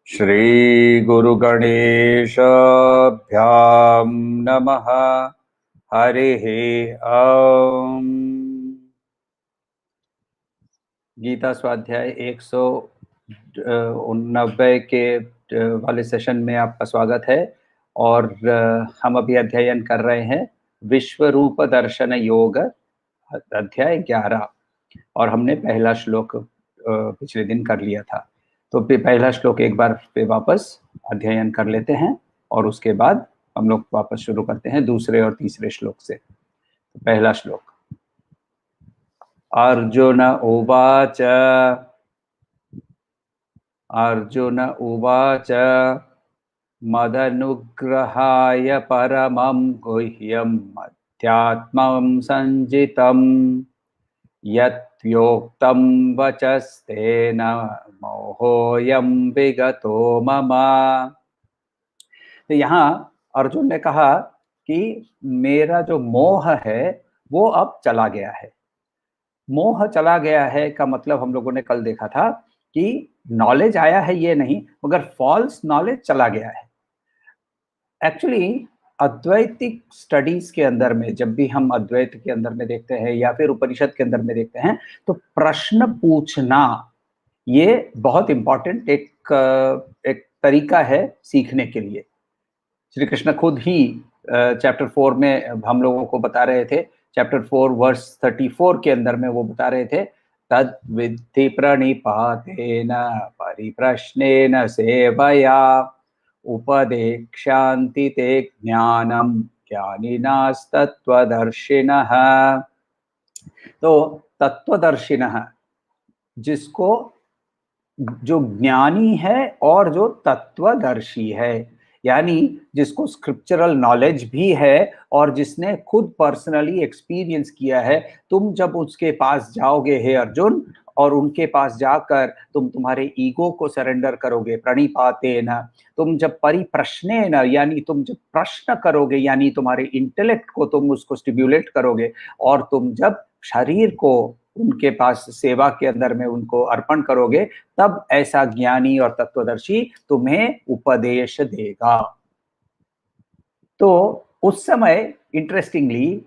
श्री गुरु गणेशाभ्यां नमः। हरिः ओम। गीता स्वाध्याय 199 के वाले सेशन में आपका स्वागत है। और हम अभी अध्ययन कर रहे हैं विश्व रूप दर्शन योग अध्याय 11, और हमने पहला श्लोक पिछले दिन कर लिया था। तो पहला श्लोक एक बार पे वापस अध्ययन कर लेते हैं और उसके बाद हम लोग वापस शुरू करते हैं दूसरे और तीसरे श्लोक से। तो पहला श्लोक। अर्जुन उवाच अर्जुन उवाच मदनुग्रहाय परमं गुह्यं अध्यात्मं संजितं यत्योक्तं वचस्तेन मोहोऽयं विगतो मम। तो यहाँ अर्जुन ने कहा कि मेरा जो मोह है वो अब चला गया है। मोह चला गया है का मतलब हम लोगों ने कल देखा था कि नॉलेज आया है ये नहीं, मगर फॉल्स नॉलेज चला गया है। एक्चुअली अद्वैतिक स्टडीज के अंदर में जब भी हम अद्वैत के अंदर में देखते हैं या फिर उपनिषद के अंदर में देखते हैं तो प्रश्न पूछना ये बहुत इंपॉर्टेंट एक तरीका है सीखने के लिए। श्री कृष्ण खुद ही चैप्टर 4 में हम लोगों को बता रहे थे, चैप्टर 4 वर्स 34 के अंदर में वो बता रहे थे, तद विद्धि प्रणिपातेन परिप्रश्नेन सेवया उपदेक्ष्यांति ते ज्ञानम ज्ञानिनास्तत्वदर्शिनः। तो तत्वदर्शिनः जिसको जो ज्ञानी है और जो तत्वदर्शी है, यानी जिसको स्क्रिप्चरल नॉलेज भी है और जिसने खुद पर्सनली एक्सपीरियंस किया है। तुम जब उसके पास जाओगे हे अर्जुन, और उनके पास जाकर तुम तुम्हारे ईगो को सरेंडर करोगे, प्रणिपातेन, तुम जब परिप्रश्नेन यानी तुम जब प्रश्न करोगे, यानी तुम्हारे इंटेलेक्ट को तुम उसको स्टिम्युलेट करोगे, और तुम जब शरीर को उनके पास सेवा के अंदर में उनको अर्पण करोगे, तब ऐसा ज्ञानी और तत्वदर्शी तुम्हें उपदेश देगा। तो उस समय इंटरेस्टिंगली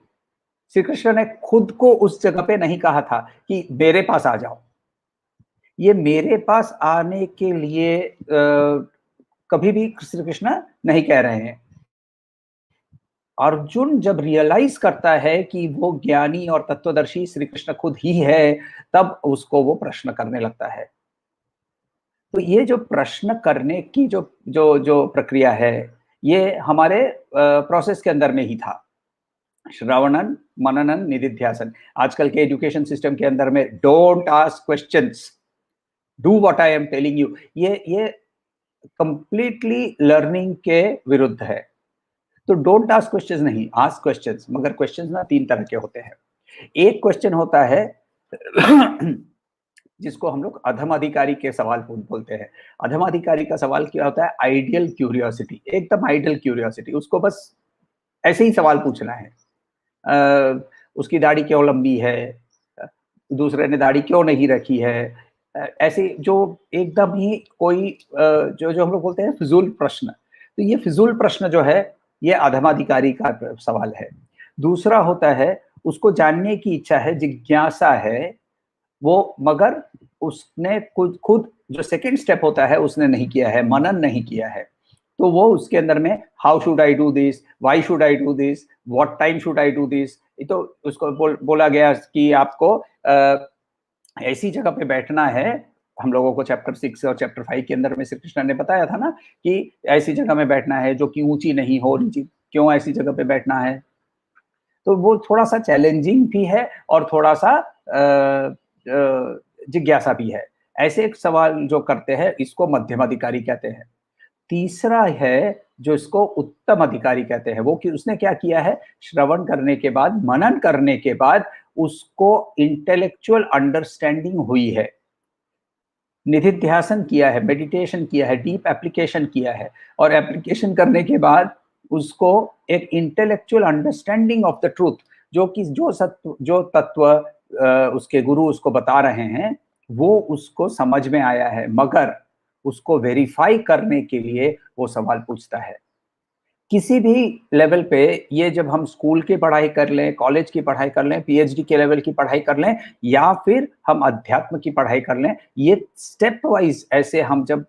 श्री कृष्ण ने खुद को उस जगह पे नहीं कहा था कि मेरे पास आ जाओ। ये मेरे पास आने के लिए कभी भी श्री कृष्ण नहीं कह रहे हैं। अर्जुन जब रियलाइज करता है कि वो ज्ञानी और तत्वदर्शी श्री कृष्ण खुद ही है, तब उसको वो प्रश्न करने लगता है। तो ये जो प्रश्न करने की जो जो जो प्रक्रिया है, ये हमारे प्रोसेस के अंदर में ही था। श्रवणन मननन निधिध्यासन। आजकल के एजुकेशन सिस्टम के अंदर में don't ask questions, do what I am telling you, ये कंप्लीटली लर्निंग के विरुद्ध है। तो डोंट आस्क क्वेश्चंस नहीं, आस्क क्वेश्चंस। मगर क्वेश्चंस ना 3 तरह के होते हैं। एक क्वेश्चन होता है जिसको हम लोग अधम अधिकारी के सवाल बोलते हैं। अधम अधिकारी का सवाल क्या होता है? आइडियल क्यूरियोसिटी, एकदम आइडियल क्यूरियोसिटी। उसको बस ऐसे ही सवाल पूछना है। उसकी दाढ़ी क्यों लंबी है, दूसरे ने दाढ़ी क्यों नहीं रखी है, ऐसे जो एकदम ही कोई जो जो हम लोग बोलते हैं फिजूल प्रश्न। तो ये फिजूल प्रश्न जो है ये अधमाधिकारी का सवाल है। दूसरा होता है उसको जानने की इच्छा है, जिज्ञासा है वो, मगर उसने खुद जो सेकंड स्टेप होता है उसने नहीं किया है, मनन नहीं किया है। तो वो उसके अंदर में how should I do this, why should I do this, what time should I do this. तो उसको बोला गया कि आपको ऐसी जगह पे बैठना है, हम लोगों को चैप्टर 6 और चैप्टर 5 के अंदर में श्री कृष्ण ने बताया था ना कि ऐसी जगह में बैठना है जो कि ऊंची नहीं हो, नीची, क्यों ऐसी जगह पे बैठना है। तो वो थोड़ा सा चैलेंजिंग भी है और थोड़ा सा जिज्ञासा भी है। ऐसे एक सवाल जो करते हैं इसको मध्यम अधिकारी कहते हैं। तीसरा है जो इसको उत्तम अधिकारी कहते हैं, वो कि उसने क्या किया है, श्रवण करने के बाद, मनन करने के बाद उसको इंटेलेक्चुअल अंडरस्टैंडिंग हुई है, निधिध्यासन किया है, मेडिटेशन किया है, डीप एप्लीकेशन किया है, और एप्लीकेशन करने के बाद उसको एक intellectual understanding of the truth, जो कि जो तत्व उसके गुरु उसको बता रहे हैं वो उसको समझ में आया है, मगर उसको वेरीफाई करने के लिए वो सवाल पूछता है। किसी भी लेवल पे, ये जब हम स्कूल की पढ़ाई कर लें, कॉलेज की पढ़ाई कर लें, पीएचडी के लेवल की पढ़ाई कर लें, या फिर हम अध्यात्म की पढ़ाई कर लें, ये स्टेप वाइज ऐसे हम जब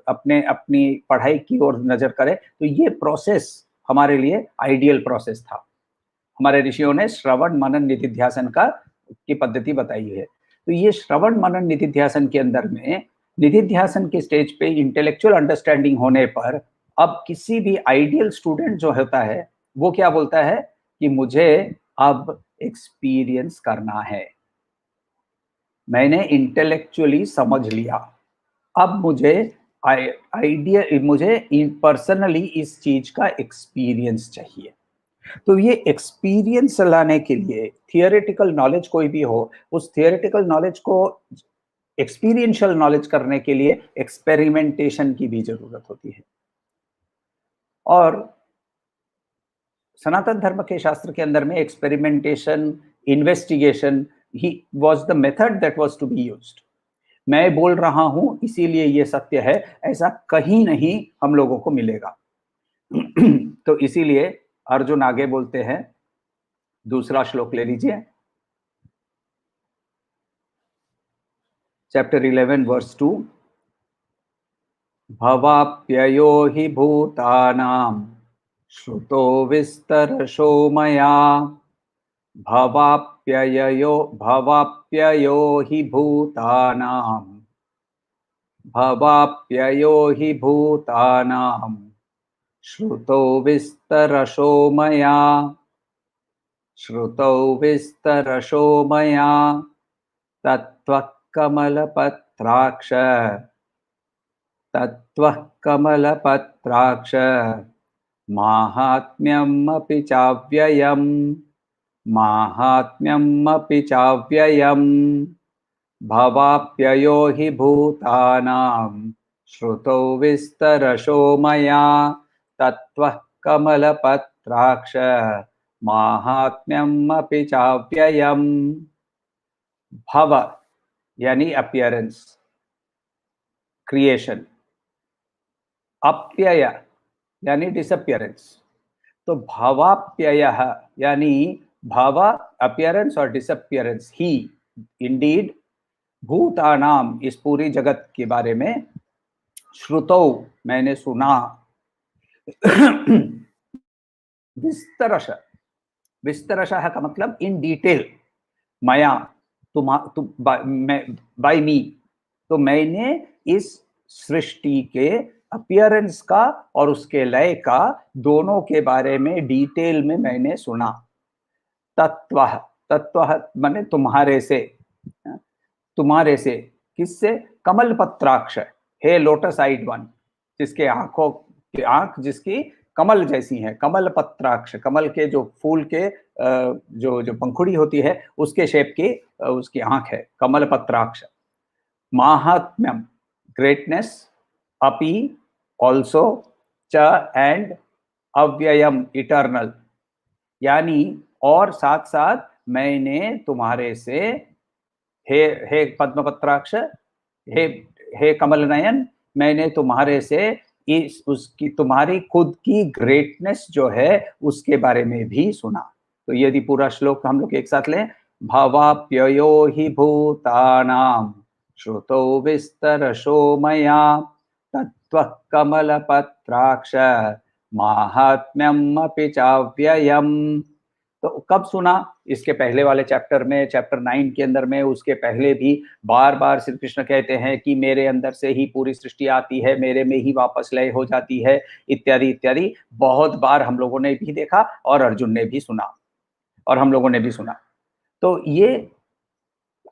अपनी पढ़ाई की ओर नजर करें तो ये प्रोसेस हमारे लिए आइडियल प्रोसेस था। हमारे ऋषियों ने श्रवण मनन निधिध्यासन की पद्धति बताई है। तो ये श्रवण मनन निधिध्यासन के अंदर में, निधिध्यासन के स्टेज पे इंटेलेक्चुअल अंडरस्टैंडिंग होने पर अब किसी भी आइडियल स्टूडेंट जो होता है वो क्या बोलता है कि मुझे अब एक्सपीरियंस करना है, मैंने इंटेलेक्चुअली समझ लिया, अब मुझे मुझे पर्सनली इस चीज का एक्सपीरियंस चाहिए। तो ये एक्सपीरियंस लाने के लिए थियोरेटिकल नॉलेज कोई भी हो, उस थियोरेटिकल नॉलेज को एक्सपीरियंशियल नॉलेज करने के लिए एक्सपेरिमेंटेशन की भी जरूरत होती है। और सनातन धर्म के शास्त्र के अंदर में एक्सपेरिमेंटेशन, इन्वेस्टिगेशन ही was the method that was to be used. मैं बोल रहा हूं इसीलिए ये सत्य है, ऐसा कहीं नहीं हम लोगों को मिलेगा। तो इसीलिए अर्जुन आगे बोलते हैं, दूसरा श्लोक ले लीजिए, चैप्टर 11 वर्स 2, भवाप्ययो हि भूतानां श्रुतो विस्तरशो मया, भवाप्ययो हि भूतानां, भवाप्ययो हि भूतानां श्रुतो विस्तरशो मया, श्रुतौ विस्तरशो मया, तत्त्वः कमलपत्राक्ष, तत्त्वः कमलपत्राक्ष, माहात्म्यमपि चाव्ययम्, माहात्म्यमपि चाव्ययम्, भवाप्ययो हि भूतानां श्रुतौ विस्तरशो मया, तत्त्वः कमलपत्राक्ष, माहात्म्यमपि चाव्ययम्। भव यानी अपीयरेंस, क्रिएशन, अप्यय यानी डिसअपियरेंस। तो भवाप्यय यानी भव अपीयरेंस और डिसअपियरेंस, ही इंडीड भूतानाम इस पूरी जगत के बारे में, श्रुतौ मैंने सुना, विस्तरश, विस्तरशः का मतलब इन डिटेल, मया बाय मी, तो मैंने इस सृष्टि के अपीयरेंस का और उसके लय का दोनों के बारे में डिटेल में मैंने सुना। तत्व, तत्व माने तुम्हारे से, तुम्हारे से, किससे, कमल पत्राक्ष, हे लोटस आइड वन, जिसके आंखों की आंख जिसकी कमल जैसी है, कमल पत्राक्ष, कमल के जो फूल के जो पंखुड़ी होती है उसके शेप की उसकी आंख है, कमल पत्राक्ष। माहात्म्यम ग्रेटनेस, अपि ऑल्सो, च एंड, अव्ययम इटर्नल, यानी और साथ साथ मैंने तुम्हारे से, हे पद्मपत्राक्ष, हे हे कमल नयन, मैंने तुम्हारे से इस उसकी तुम्हारी खुद की ग्रेटनेस जो है उसके बारे में भी सुना। तो यदि पूरा श्लोक हम लोग एक साथ लें, भवाप्ययो हि भूतानां श्रुतौ विस्तरशो मया, तत्त्वः कमलपत्राक्ष, माहात्म्यमपि चाव्ययम्, तो कब सुना? इसके पहले वाले चैप्टर में, चैप्टर 9 के अंदर में, उसके पहले भी बार-बार श्री कृष्ण कहते हैं कि मेरे अंदर से ही पूरी सृष्टि आती है, मेरे में ही वापस लय हो जाती है, इत्यादि, इत्यादि। बहुत बार हम लोगों ने भी देखा और अर्जुन ने भी सुना और हम लोगों ने भी सुना। तो ये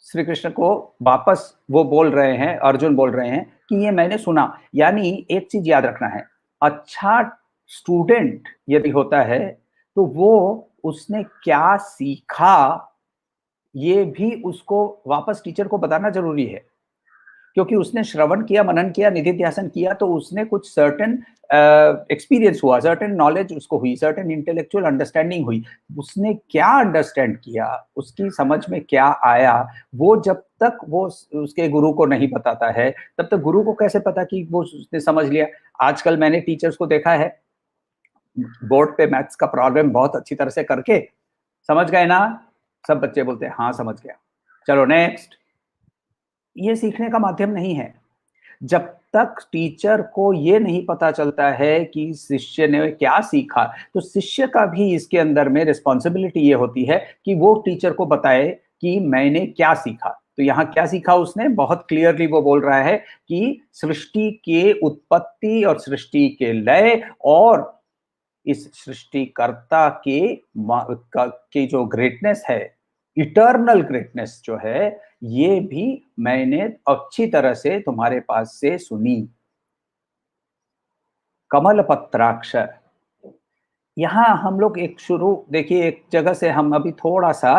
श्री कृष्ण को वापस वो बोल रहे हैं, अर्जुन बोल रहे हैं कि ये मैंने सुना। यानी एक चीज़ याद रखना है, अच्छा स्टूडेंट यदि होता है, तो वो उसने क्या सीखा, ये भी उसको वापस टीचर को बताना ज़रूरी है। क्योंकि उसने श्रवण किया, मनन किया, निधिध्यासन किया, तो उसने कुछ सर्टेन एक्सपीरियंस हुआ, सर्टेन नॉलेज उसको हुई, सर्टेन इंटेलेक्चुअल अंडरस्टैंडिंग हुई। उसने क्या अंडरस्टैंड किया, उसकी समझ में क्या आया, वो जब तक वो उसके गुरु को नहीं बताता है, तब तक गुरु को कैसे पता कि वो उसने समझ लिया? आजकल मैंने टीचर्स को देखा है, बोर्ड पे मैथ्स का प्रॉब्लम बहुत अच्छी तरह से करके, समझ गए ना? सब बच्चे बोलते हैं, हाँ समझ गया, चलो नेक्स्ट। ये सीखने का माध्यम नहीं है। जब तक टीचर को ये नहीं पता चलता है कि शिष्य ने क्या सीखा, तो शिष्य का भी इसके अंदर में रिस्पॉन्सिबिलिटी ये होती है कि वो टीचर को बताए कि मैंने क्या सीखा। तो यहाँ क्या सीखा उसने? बहुत क्लियरली वो बोल रहा है कि सृष्टि के उत्पत्ति और सृष्टि के लय और इस सृष्टिकर्ता के की जो ग्रेटनेस है, इटर्नल ग्रेटनेस जो है, ये भी मैंने अच्छी तरह से तुम्हारे पास से सुनी। कमल पत्राक्ष, यहाँ हम लोग एक शुरू देखिए, एक जगह से हम अभी थोड़ा सा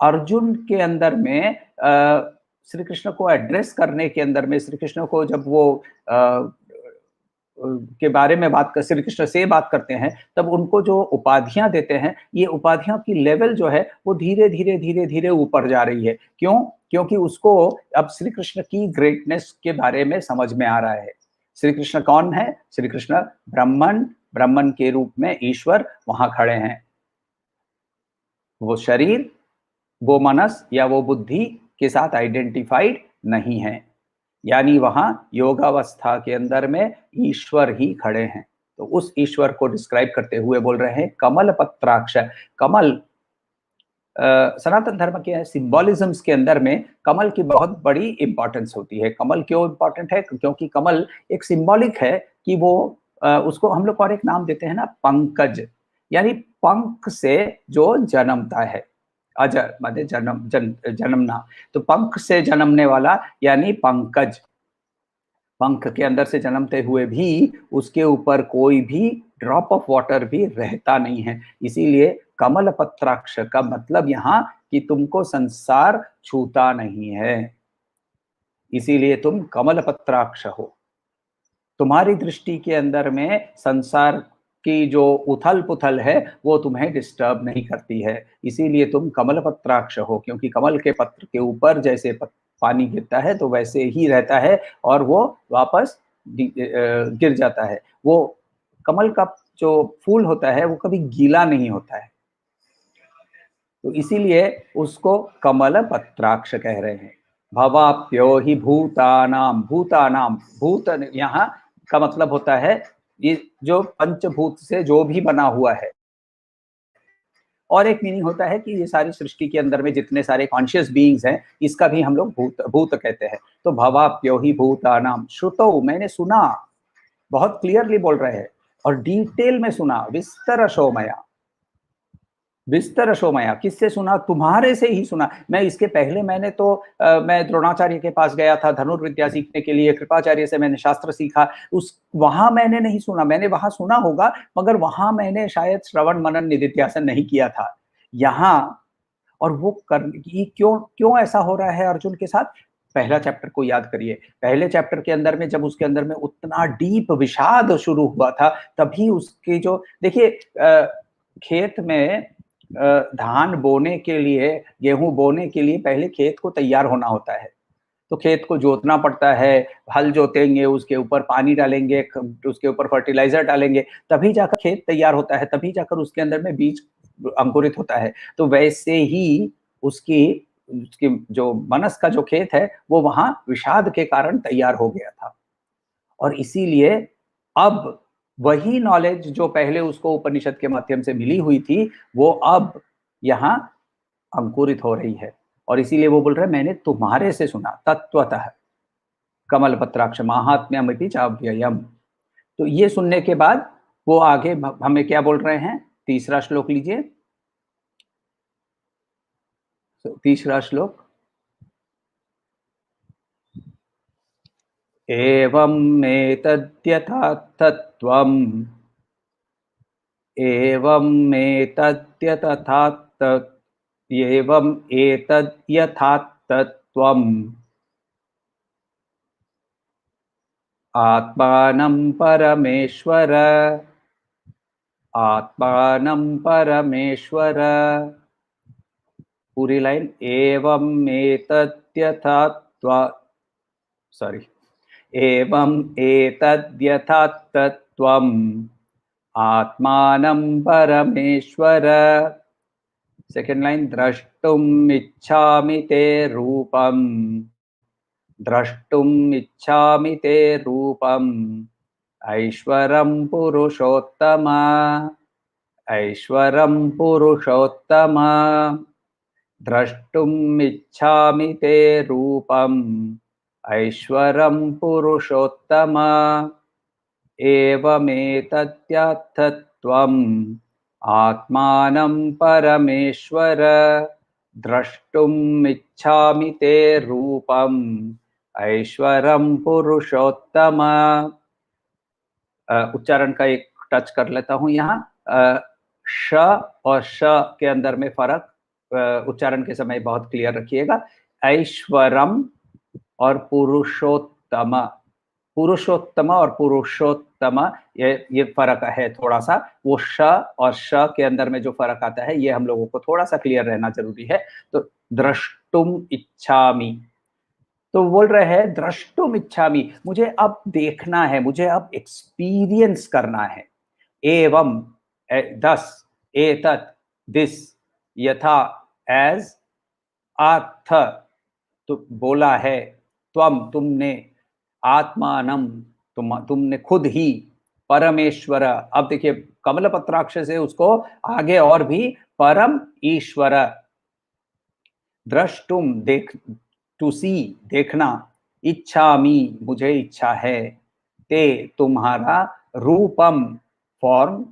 अर्जुन के अंदर में श्री कृष्ण को एड्रेस करने के अंदर में, श्री कृष्ण को जब वो के बारे में बात कर, श्री कृष्ण से बात करते हैं, तब उनको जो उपाधियां देते हैं, ये उपाधियों की लेवल जो है वो धीरे धीरे धीरे धीरे ऊपर जा रही है। क्यों? क्योंकि उसको अब श्री कृष्ण की ग्रेटनेस के बारे में समझ में आ रहा है। श्री कृष्ण कौन है? श्री कृष्ण ब्रह्मन, ब्रह्मन के रूप में ईश्वर वहां खड़े हैं। वो शरीर, वो मनस या वो बुद्धि के साथ आइडेंटिफाइड नहीं है। यानी वहां योगावस्था के अंदर में ईश्वर ही खड़े हैं। तो उस ईश्वर को डिस्क्राइब करते हुए बोल रहे हैं कमल पत्राक्ष। कमल सनातन धर्म के सिंबॉलिज्म्स के अंदर में कमल की बहुत बड़ी इंपॉर्टेंस होती है। कमल क्यों इंपॉर्टेंट है? क्योंकि कमल एक सिंबॉलिक है कि वो उसको हम लोग और एक नाम देते हैं ना, पंकज, यानी पंख से जो जन्मता है, अजर माने जन्मना, तो पंख से जन्मने वाला यानी पंकज। पंख के अंदर से जन्मते हुए भी उसके ऊपर कोई भी ड्रॉप ऑफ वाटर भी रहता नहीं है। इसीलिए कमल पत्राक्ष का मतलब यहाँ कि तुमको संसार छूता नहीं है, इसीलिए तुम कमल पत्राक्ष हो। तुम्हारी दृष्टि के अंदर में संसार की जो उथल पुथल है वो तुम्हें डिस्टर्ब नहीं करती है, इसीलिए तुम कमल पत्राक्ष हो। क्योंकि कमल के पत्र के ऊपर जैसे पानी गिरता है तो वैसे ही रहता है और वो वापस गिर जाता है। वो कमल का जो फूल होता है वो कभी गीला नहीं होता है, तो इसीलिए उसको कमल पत्राक्ष कह रहे हैं। भवाप्यो ही भूतानाम, भूतानाम, भूत यहाँ का मतलब होता है ये जो पंचभूत से जो भी बना हुआ है। और एक मीनिंग होता है कि ये सारी सृष्टि के अंदर में जितने सारे कॉन्शियस बीइंग्स हैं, इसका भी हम लोग भूत भूत कहते हैं। तो भवाप्यो ही भूतानाम श्रुतौ, मैंने सुना, बहुत क्लियरली बोल रहे हैं और डिटेल में सुना, विस्तरशो मया, विस्तर शोमया, किससे सुना? तुम्हारे से ही सुना। मैं इसके पहले मैंने तो मैं द्रोणाचार्य के पास गया था धनुर्विद्या सीखने के लिए, कृपाचार्य से मैंने शास्त्र सीखा, उस वहां मैंने नहीं सुना। मैंने वहां सुना होगा मगर वहां मैंने शायद श्रवण मनन निधिध्यासन नहीं किया था। यहाँ और वो कर ये क्यों क्यों ऐसा हो रहा है अर्जुन के साथ? पहला चैप्टर को याद करिए। पहले चैप्टर के अंदर में जब उसके अंदर में उतना डीप विषाद शुरू हुआ था, तभी उसके जो देखिए खेत में धान बोने के लिए, गेहूं बोने के लिए पहले खेत को तैयार होना होता है। तो खेत को जोतना पड़ता है, हल जोतेंगे, उसके ऊपर पानी डालेंगे, उसके ऊपर फर्टिलाइजर डालेंगे, तभी जाकर खेत तैयार होता है, तभी जाकर उसके अंदर में बीज अंकुरित होता है। तो वैसे ही उसकी उसकी जो मनस का जो खेत है वो वहां विषाद के कारण तैयार हो गया था। और इसीलिए अब वही नॉलेज जो पहले उसको उपनिषद के माध्यम से मिली हुई थी, वो अब यहाँ अंकुरित हो रही है। और इसीलिए वो बोल रहे हैं मैंने तुम्हारे से सुना तत्वतः कमलपत्राक्ष माहात्म्यमिति चाव्ययम्। तो ये सुनने के बाद वो आगे हमें क्या बोल रहे हैं, तीसरा श्लोक लीजिए। तीसरा श्लोक, एवं एतद्यथा तत्त्वम्, एवं एतद्यथा एवं एतद्यथा तत्त्वम् आत्मानं परमेश्वर, आत्मानं परमेश्वर। पूरी लाइन, एवं एतद्यथा सॉरी, एवं एतद्यथा तत्त्वम् आत्मानं परमेश्वर। सेकेंड लाइन, द्रष्टुम् इच्छामि ते रूपम्, द्रष्टुम् इच्छामि ते रूपम् ऐश्वरं पुरुषोत्तम, ऐश्वरं पुरुषोत्तम। द्रष्टुम् इच्छामि ते रूपम् ऐश्वरं पुरुषोत्तम। एवमेतद्यथत्वम् आत्मानं परमेश्वर, द्रष्टुम् इच्छामि ते रूपम् ऐश्वरं पुरुषोत्तम। उच्चारण का एक टच कर लेता हूं यहाँ। श और श के अंदर में फर्क उच्चारण के समय बहुत क्लियर रखिएगा। ऐश्वरम और पुरुषोत्तम, पुरुषोत्तम और पुरुषोत्तम, ये फर्क है थोड़ा सा। वो श और श के अंदर में जो फर्क आता है, ये हम लोगों को थोड़ा सा क्लियर रहना जरूरी है। तो द्रष्टुम इच्छामि, तो बोल रहे हैं द्रष्टुम इच्छामि, मुझे अब देखना है, मुझे अब एक्सपीरियंस करना है। एवं दस, एतत् दिस, यथा एज, आथ तो बोला है, त्वम तुमने, आत्मानम तुमने खुद ही, परमेश्वर। अब देखिए कमलपत्राक्ष से उसको आगे और भी परम ईश्वर, द्रष्टुम देख, टू सी देखना, इच्छामि मुझे इच्छा है, ते तुम्हारा, रूपम फॉर्म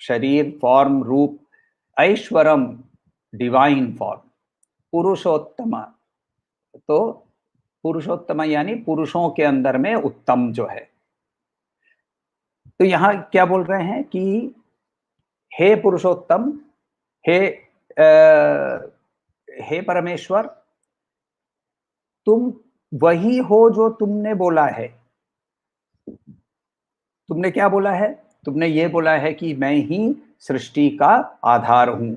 शरीर फॉर्म रूप, ऐश्वरम डिवाइन फॉर्म, पुरुषोत्तम तो पुरुषोत्तम यानी पुरुषों के अंदर में उत्तम जो है। तो यहां क्या बोल रहे हैं कि हे पुरुषोत्तम, हे हे परमेश्वर, तुम वही हो जो तुमने बोला है। तुमने क्या बोला है? तुमने ये बोला है कि मैं ही सृष्टि का आधार हूं।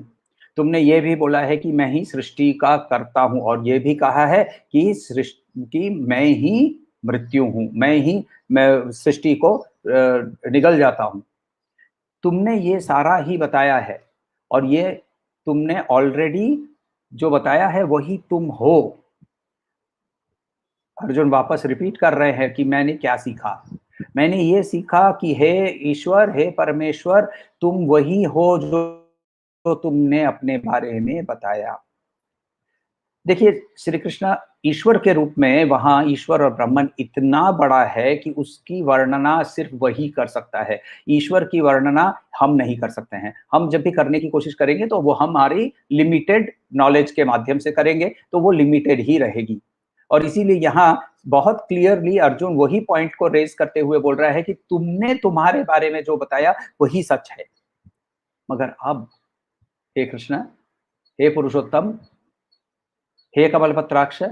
तुमने ये भी बोला है कि मैं ही सृष्टि का कर्ता हूं, और ये भी कहा है कि सृष्टि की मैं ही मृत्यु हूं, मैं सृष्टि को निगल जाता हूं। तुमने ये सारा ही बताया है, और ये तुमने ऑलरेडी जो बताया है वही तुम हो। अर्जुन वापस रिपीट कर रहे हैं कि मैंने क्या सीखा। मैंने ये सीखा कि हे ईश्वर, हे परमेश्वर, तुम वही हो जो तुमने अपने बारे में बताया। देखिए श्री कृष्ण ईश्वर के रूप में, वहां ईश्वर और ब्रह्मन इतना बड़ा है कि उसकी वर्णना सिर्फ वही कर सकता है। ईश्वर की वर्णना हम नहीं कर सकते हैं। हम जब भी करने की कोशिश करेंगे तो वो हमारी लिमिटेड नॉलेज के माध्यम से करेंगे, तो वो लिमिटेड ही रहेगी। और इसीलिए यहाँ बहुत क्लियरली अर्जुन वही पॉइंट को रेज करते हुए बोल रहा है कि तुमने तुम्हारे बारे में जो बताया वही सच है। मगर अब हे कृष्ण, हे पुरुषोत्तम, हे कमलपत्राक्ष,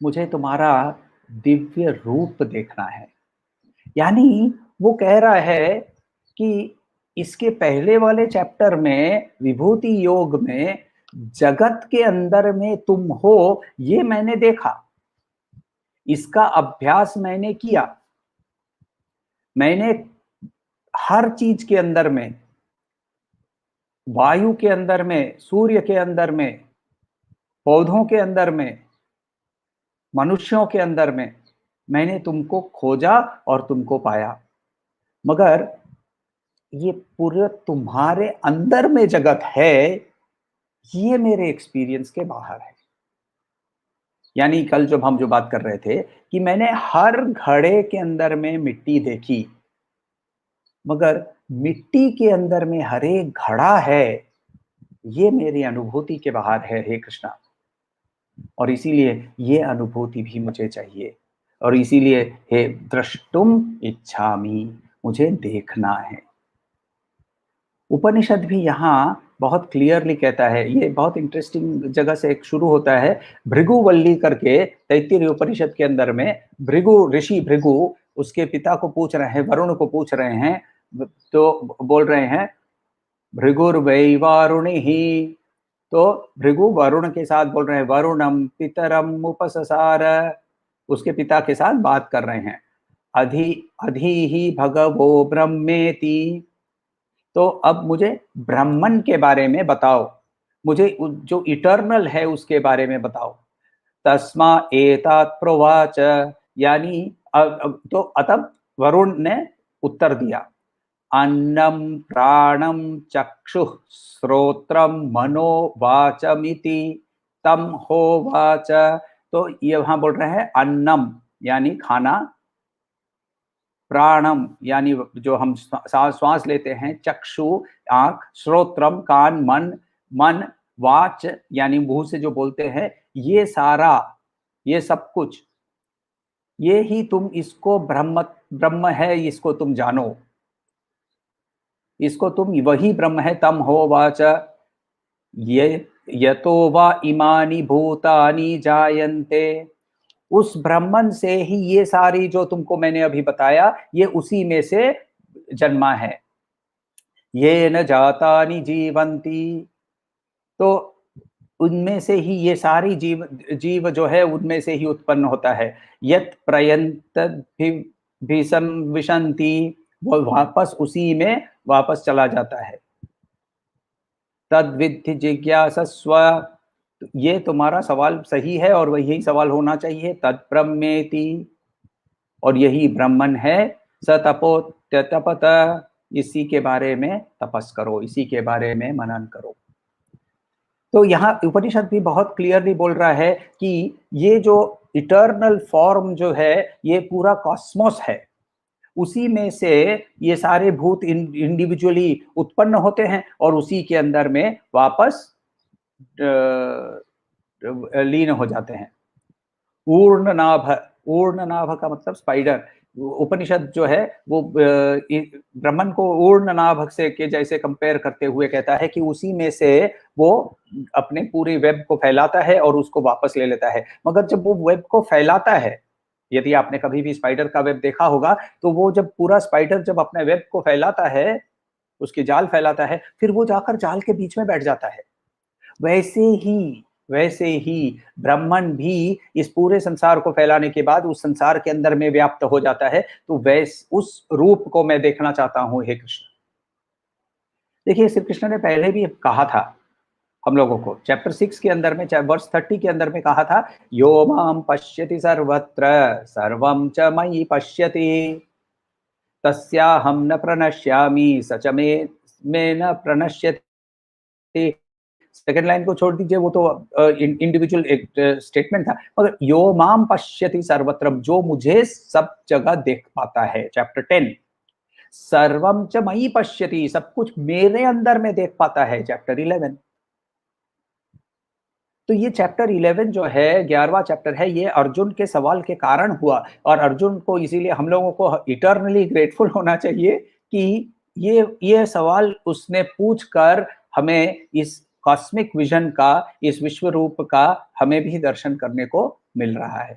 मुझे तुम्हारा दिव्य रूप देखना है। यानी वो कह रहा है कि इसके पहले वाले चैप्टर में विभूति योग में जगत के अंदर में तुम हो, ये मैंने देखा, इसका अभ्यास मैंने किया। मैंने हर चीज के अंदर में, वायु के अंदर में, सूर्य के अंदर में, पौधों के अंदर में, मनुष्यों के अंदर में, मैंने तुमको खोजा और तुमको पाया। मगर ये पूरे तुम्हारे अंदर में जगत है, ये मेरे एक्सपीरियंस के बाहर है। यानी कल जब हम जो बात कर रहे थे कि मैंने हर घड़े के अंदर में मिट्टी देखी, मगर मिट्टी के अंदर में हर एक घड़ा है, ये मेरी अनुभूति के बाहर है हे कृष्णा। और इसीलिए ये अनुभूति भी मुझे चाहिए, और इसीलिए हे द्रष्टुम इच्छामि, मुझे देखना है। उपनिषद भी यहाँ बहुत क्लियरली कहता है, ये बहुत इंटरेस्टिंग जगह से एक शुरू होता है। भृगुवल्ली करके तैत्तिरीय उपनिषद के अंदर में भृगु ऋषि भृगु उसके पिता को पूछ रहे हैं, वरुण को पूछ रहे हैं, तो बोल रहे हैं भृगुर्वै वारुणिः। तो भृगु वरुण के साथ बोल रहे हैं, वरुणम पितरम उपससार, उसके पिता के साथ बात कर रहे हैं। अधि अधि ही भगवो ब्रह्मेति, तो अब मुझे ब्राह्मण के बारे में बताओ, मुझे जो इटर्नल है उसके बारे में बताओ। तस्मा एतात प्रोवाच, यानी तो अतः वरुण ने उत्तर दिया, अन्नम प्राणम चक्षुः श्रोत्रम मनो वाचमिति तम होवाच। तो ये वहां बोल रहे हैं अन्नम यानी खाना, प्राणम यानी जो हम श्वास लेते हैं, चक्षु आंख, श्रोत्रम कान, मन, मन वाच यानी मुंह से जो बोलते हैं, ये सारा, ये सब कुछ, ये ही तुम इसको ब्रह्म ब्रह्म है, इसको तुम जानो, इसको तुम वही ब्रह्म है। तम हो वाच, ये यतो वा इमानि भूतानि जायन्ते, उस ब्राह्मण से ही ये सारी जो तुमको मैंने अभी बताया, ये उसी में से जन्मा है। ये न जातानि जीवंती, तो उनमें से ही ये सारी जीव जो है उनमें से ही उत्पन्न होता है। यत प्रयंत भी संविशंति, वो वापस उसी में वापस चला जाता है। तद विद्धि जिज्ञासस्व, ये तुम्हारा सवाल सही है और वही सवाल होना चाहिए। तद ब्रह्मेति, और यही ब्राह्मण है। स तपोत्यतपत, इसी के बारे में तपस करो, इसी के बारे में मनन करो। तो यहाँ उपनिषद भी बहुत क्लियरली बोल रहा है कि ये जो इटर्नल फॉर्म जो है, ये पूरा कॉस्मोस है, उसी में से ये सारे भूत इंडिविजुअली उत्पन्न होते हैं और उसी के अंदर में वापस लीन हो जाते हैं। ऊर्णनाभ, ऊर्णनाभ का मतलब स्पाइडर। उपनिषद जो है वो ब्राह्मण को ऊर्णनाभ से के जैसे कंपेयर करते हुए कहता है कि उसी में से वो अपने पूरे वेब को फैलाता है और उसको वापस ले लेता है। मगर जब वो वेब को फैलाता है, यदि आपने कभी भी स्पाइडर का वेब देखा होगा, तो वो जब पूरा स्पाइडर जब अपने वेब को फैलाता है, उसकी जाल फैलाता है, फिर वो जाकर जाल के बीच में बैठ जाता है। वैसे ही ब्राह्मण भी इस पूरे संसार को फैलाने के बाद उस संसार के अंदर में व्याप्त हो जाता है। तो उस रूप को मैं देखना चाहता हूं हे कृष्ण। देखिए, श्री कृष्ण ने पहले भी कहा था हम लोगों को, चैप्टर 6 के अंदर में, वर्स 30 के अंदर में कहा था, यो माम पश्यति सर्वत्र सर्वं च मयि पश्यति तस्याहं न प्रणश्यामि स च मे न प्रणश्यति। सेकंड लाइन को छोड़ दीजिए, वो तो इंडिविजुअल एक स्टेटमेंट था, मगर यो माम पश्यति सर्वत्र, जो मुझे सब जगह देख पाता है। चैप्टर 10, सर्वम च मयि पश्यति, सब कुछ मेरे अंदर में देख पाता है। चैप्टर 11, तो ये चैप्टर 11 जो है, 11वां चैप्टर है, ये अर्जुन के सवाल के कारण हुआ, और अर्जुन को इसीलिए हम लोगों को इटर्नली ग्रेटफुल होना चाहिए कि ये सवाल उसने पूछकर हमें इस कॉस्मिक विजन का, इस विश्व रूप का हमें भी दर्शन करने को मिल रहा है।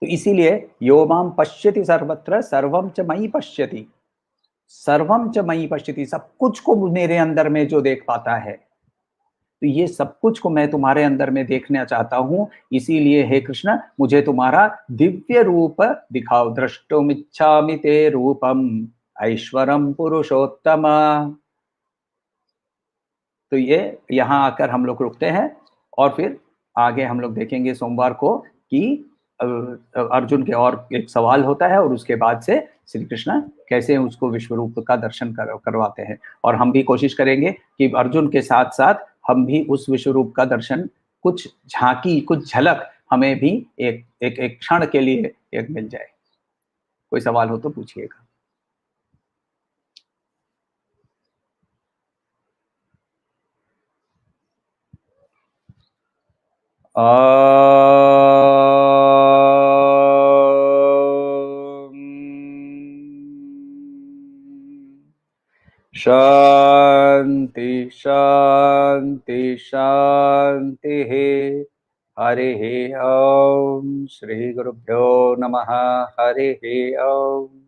तो इसीलिए यो माम पश्यति सर्वत्र सर्वम च मयि पश्यति, सर्वम च मयि पश्यति, सब कुछ को मेरे अंदर में जो देख पाता है, तो ये सब कुछ को मैं तुम्हारे अंदर में देखना चाहता हूं। इसीलिए हे कृष्ण, मुझे तुम्हारा दिव्य रूप दिखाओ। द्रष्टुमिच्छामि ते रूपम ऐश्वरम पुरुषोत्तम। तो ये यहाँ आकर हम लोग रुकते हैं, और फिर आगे हम लोग देखेंगे सोमवार को कि अर्जुन के और एक सवाल होता है और उसके बाद से श्री कृष्ण कैसे उसको विश्व रूप का दर्शन करवाते हैं। और हम भी कोशिश करेंगे कि अर्जुन के साथ साथ हम भी उस विश्व रूप का दर्शन, कुछ झांकी, कुछ झलक हमें भी एक एक एक क्षण के लिए एक मिल जाए। कोई सवाल हो तो पूछिएगा। शांति शांति शांति। हरि ओम। श्री गुरुभ्यो नमः। हरि ओम।